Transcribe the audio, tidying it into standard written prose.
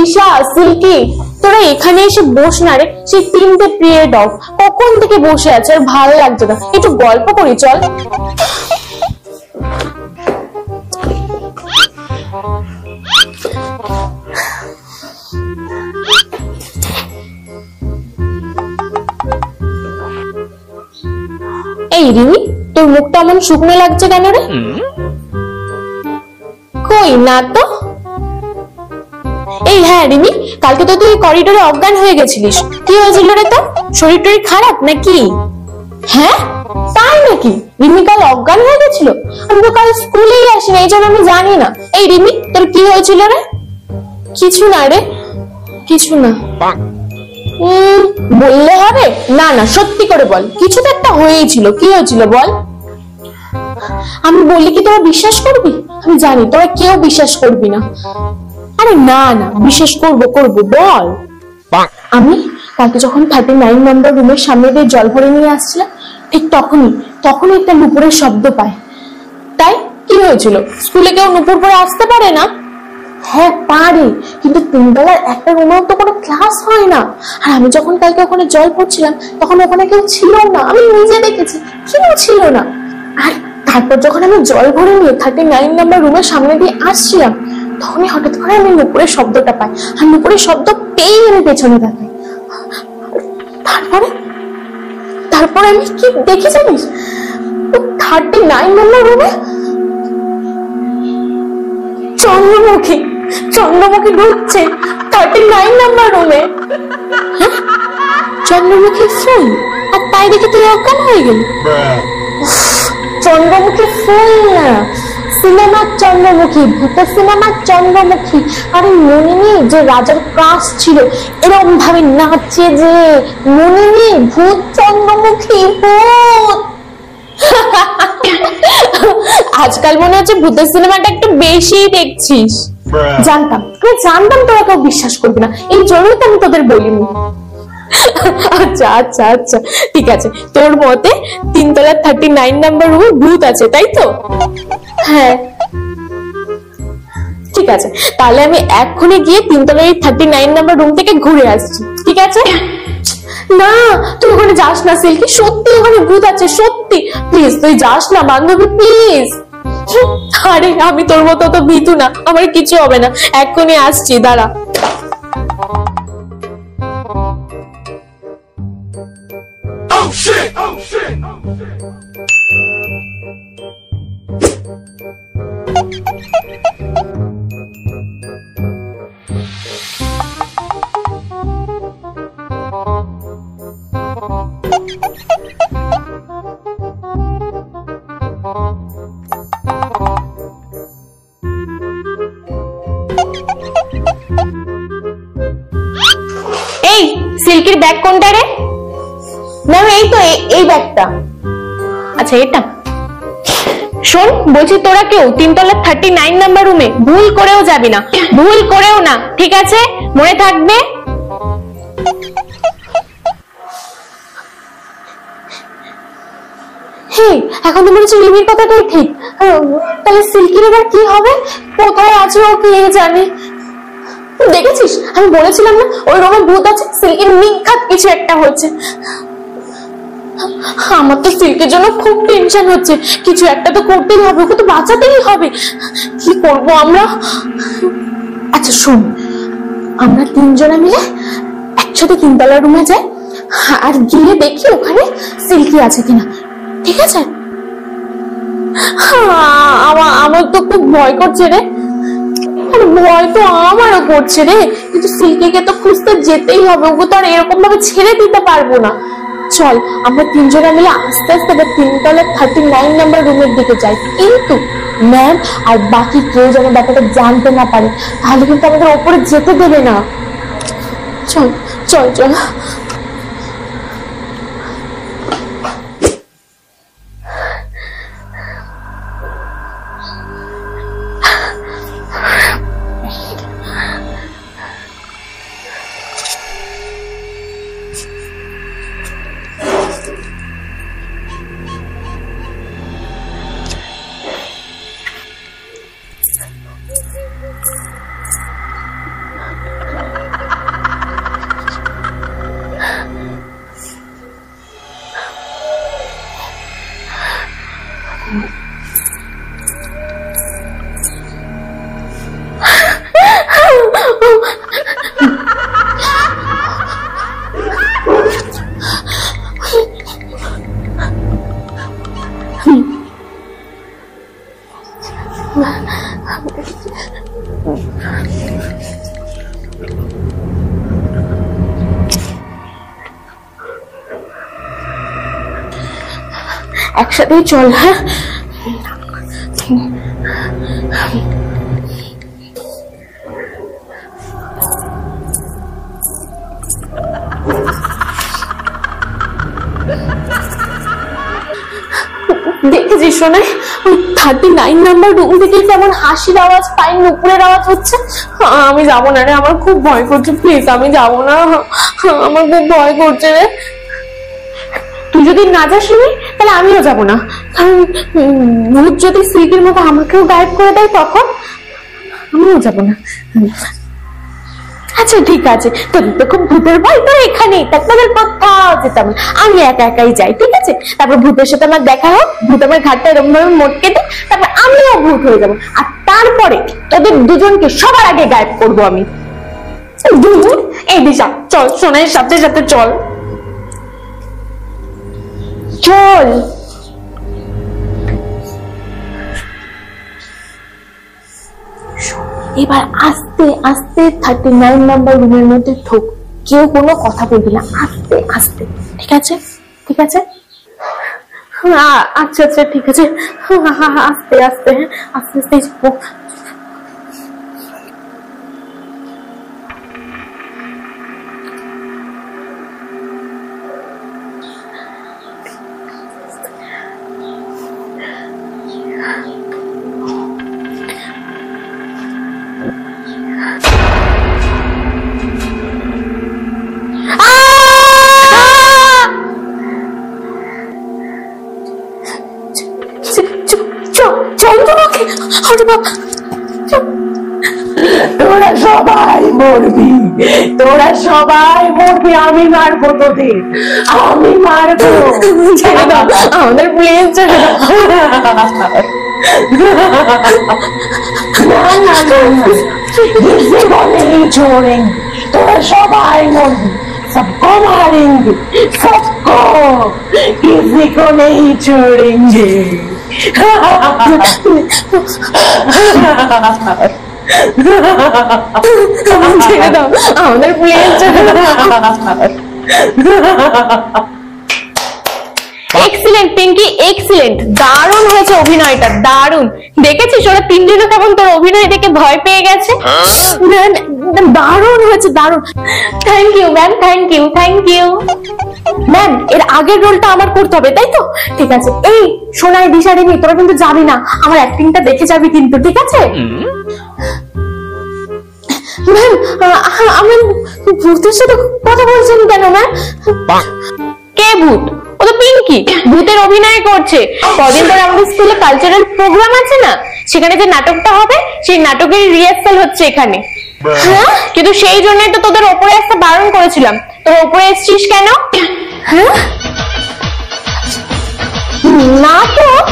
Trisha, silky, তোরা এখানে এসে বস না রে। সেই 3টে পিরিয়ড অফ, কখন থেকে বসে আছে, আর ভালো লাগছে না। একটু গল্প করি চল। এই রিমি, তোর মুখটা এমন শুকনো লাগছে কেন রে? কই না তো। এই হ্যাঁ রিমি, কালকে তো তুই করিডোরে অজ্ঞান হয়ে গেছিলিস, কি হয়েছিল রে তোর? শরীর টরীর খারাপ নাকি? হ্যাঁ তাই নাকি? রিমি কাল অজ্ঞান হয়ে গেছিল? আমি তো কাল স্কুলেই আসিনি, এই জন্য আমি জানি না। এই রিমি, তোর কি হয়েছিল রে? কিছু না রে, কিছু না। বললে হবে? না না, সত্যি করে বল, কিছু তো একটা হয়েছিল। কি হয়েছিল বল। আমি বললি কি তোরা বিশ্বাস করবি? আমি জানি তোরা কেউ বিশ্বাস করবি না। আরে না না, বিশ্বাস করবো করবো, বল। আমি কালকে যখন 39 নম্বর রুমের সামনে দিয়ে জল ভরে নিয়ে আসছিলাম, ঠিক তখনই একটা নুপুরের শব্দ পাই। তাই কি হয়েছিল? স্কুলে কেউ নুপুর পরে আসতে পারে না? হ্যাঁ পারে, কিন্তু 3 তলার একটা রুমেও তো কোনো ক্লাস হয় না। আর আমি যখন কালকে ওখানে জল পড়ছিলাম, তখন ওখানে কেউ ছিল না, আমি নিজে দেখেছি, কেউ ছিল না। আর তারপর যখন আমি জল ভরে নিয়ে 39 নম্বর রুমের সামনে দিয়ে আসছিলাম, তখনই হঠাৎ করে আমি নুপুরের শব্দটা পাই। আর নুপুরের শব্দ পেয়ে আমি পেছনে তাকাই। তারপরে আমি কি দেখি জানিস? 39 নম্বর রুমে চন্দ্রমুখী ঢুকছে 39 নম্বর রুমে। চন্দ্রমুখী ফুল, আর তাই দেখে তুই অজ্ঞান হয়ে গেলি? চন্দ্রমুখী ফুল না, সিনেমার চন্দ্রমুখী, ভূতের সিনেমার চন্দ্রমুখী। আরে মনে নেই যে রাজার ক্রাশ ছিল, এরকম ভাবে নাচে যে, মনে নেই? ভূত চন্দ্রমুখী, ভূত। আজকাল মনে হচ্ছে ভূতের সিনেমাটা একটু বেশি দেখছিস। জানতাম তোরা কেউ বিশ্বাস করবি না, এই জন্যই তো আমি তোদের বলিনি। আচ্ছা আচ্ছা আচ্ছা, ঠিক আছে, তোর মতে 3 তলার 39 নম্বর রুমে ভূত আছে, তাই তো? হ্যাঁ ঠিক আছে, তাহলে আমি এক্ষুনি গিয়ে 3 তলার 39 নম্বর রুম থেকে ঘুরে আসছি, ঠিক আছে? না তুই ওখানে যাস না সিল্কি, সত্যি ওখানে ভূত আছে, সত্যি। প্লিজ তুই যাস না বান্ধবী, প্লিজ। আরে আমি তোর মতো তো ভীতু না, আমার কিছু হবে না, এক্ষুনি আসছি, দাঁড়া। Oh shit! Oh shit! এই সিল্কির ব্যাগ কোনটা রে? না এই তো এই ব্যাগটা। আচ্ছা এটা শোন, বলছি তোরা কেউ 3 তলার 39 নাম্বার রুমে ভুল করেও যাবি না, ভুল করেও না, ঠিক আছে? মনে থাকবে। এখন তো মনে হচ্ছে রিমির কথাটাই ঠিক। তাহলে সিল্কির এবার কি হবে? কোথায় আছে ও কে জানে। দেখেছিস আমি বলেছিলাম না ওই রুমে ভূত আছে? সিল্কির নিখাত কিছু একটা হচ্ছে। আমার তো সিল্কের জন্য খুব টেনশন হচ্ছে, কিছু একটা তো করতেই হবে, ওকে তো বাঁচাতেই হবে। কি করব আমরা? আচ্ছা শোন, আমরা 3 জনে মিলে একসাথে 3 তলার রুমে যাই, আর গিয়ে দেখি ওখানে সিল্কি আছে কিনা, ঠিক আছে? আমার তো খুব ভয় করছে রে। ভয় তো আমারও করছে রে, কিন্তু সিল্কিকে তো খুঁজতে যেতেই হবে, ওকে তো আর এরকম ভাবে ছেড়ে দিতে পারবো না। চল আমরা 3 জনে মিলে আস্তে আস্তে 3 তলার 39 নাম্বার রুমের দিকে যাই, কিন্তু ম্যাম আর বাকি কেউ যেন ব্যাপারটা জানতে না পারে, তাহলে কিন্তু আমাদের ওপরে যেতে দেবে না। চল চল চল। একসাথেই চল। হ্যাঁ দেখেছিস শোনে, 39 নাম্বার রুম থেকে কেমন হাসির আওয়াজ, পায়ের নুপুরের আওয়াজ হচ্ছে। আমি যাবো না রে, আমার খুব ভয় করছে, প্লিজ আমি যাবো না, আমার খুব ভয় করছে রে। তুই যদি না যাস তাহলে আমিও যাবো না, কারণ ভূত যদি স্মৃতির মতো আমাকেও গায়েব করে দেয় তখন আমিও যাবো না। আচ্ছা ঠিক আছে, তোর তো খুব ভূতের ভয়, তোর এখানেই থাক, তোদের কোথাও যেতাম না, আমি একা একাই যাই, ঠিক আছে? তারপর ভূতের সাথে আমার দেখা হোক, ভূত আমার ঘাটটা এরকম ভাবে মোটকে দেয়, তারপর আমিও ভূত হয়ে যাবো, আর তারপরে তোদের দুজনকে সবার আগে গায়েব করবো আমি। এই দিশা চল, সোনাইয়ের সাথে সাথে চল চল। এবার আস্তে আস্তে 39 নাম্বার রুমের মধ্যে ঢোক, কেউ কোনো কথা বলবি না, আস্তে আস্তে, ঠিক আছে? ঠিক আছে, আচ্ছা আচ্ছা ঠিক আছে, আস্তে আস্তে আস্তে আস্তে যাবো। তোরা সবাই মরবি, তোরা সবাই মরবি, আমি মারবো তোদের, আমি মারবো। ছেড়ে দাও আমাদের, প্লিজ ছেড়ে দাও। किसी को नहीं छोड़ेंगे, তোরা সবাই মরবি, सबको मारेंगे, सबको, किसी को नहीं छोड़ेंगे। ছেড়ে দাও আমাদের, প্লিজ ছেড়ে দাও। এক্সিলেন্ট পিঙ্কি, এক্সিলেন্ট, দারুণ হয়েছে অভিনয়টা, দারুণ। দেখেছিস ওরা তিনজনে কেমন তোর অভিনয় দেখে ভয় পেয়ে গেছে? দারুণ হয়েছে, দারুণ। Thank you ma'am, thank you, thank you ma'am. এর আগের রোলটা আমার করতে হবে, তাই তো? ঠিক আছে। এই সোনাই দিশারিনি, তোরা কিন্তু যাবি না, আমার অ্যাক্টিংটা দেখে যাবি কিন্তু, ঠিক আছে? ম্যাম আমি ভূতের সাথে কথা বলছেন কেন ম্যাম? কে ভূত? ও তো পিঙ্কি, ভূতের অভিনয় করছে। কদিন পর আমাদের স্কুলে কালচারাল প্রোগ্রাম আছে না, সেখানে যে নাটকটা হবে সেই নাটকের রিহার্সাল হচ্ছে এখানে। হ্যাঁ, কিন্তু সেই জন্যই তো তোদের ওপরে আসতে বারণ করেছিলাম, তোর ওপরে এসছিস কেন? হ্যাঁ নাটক?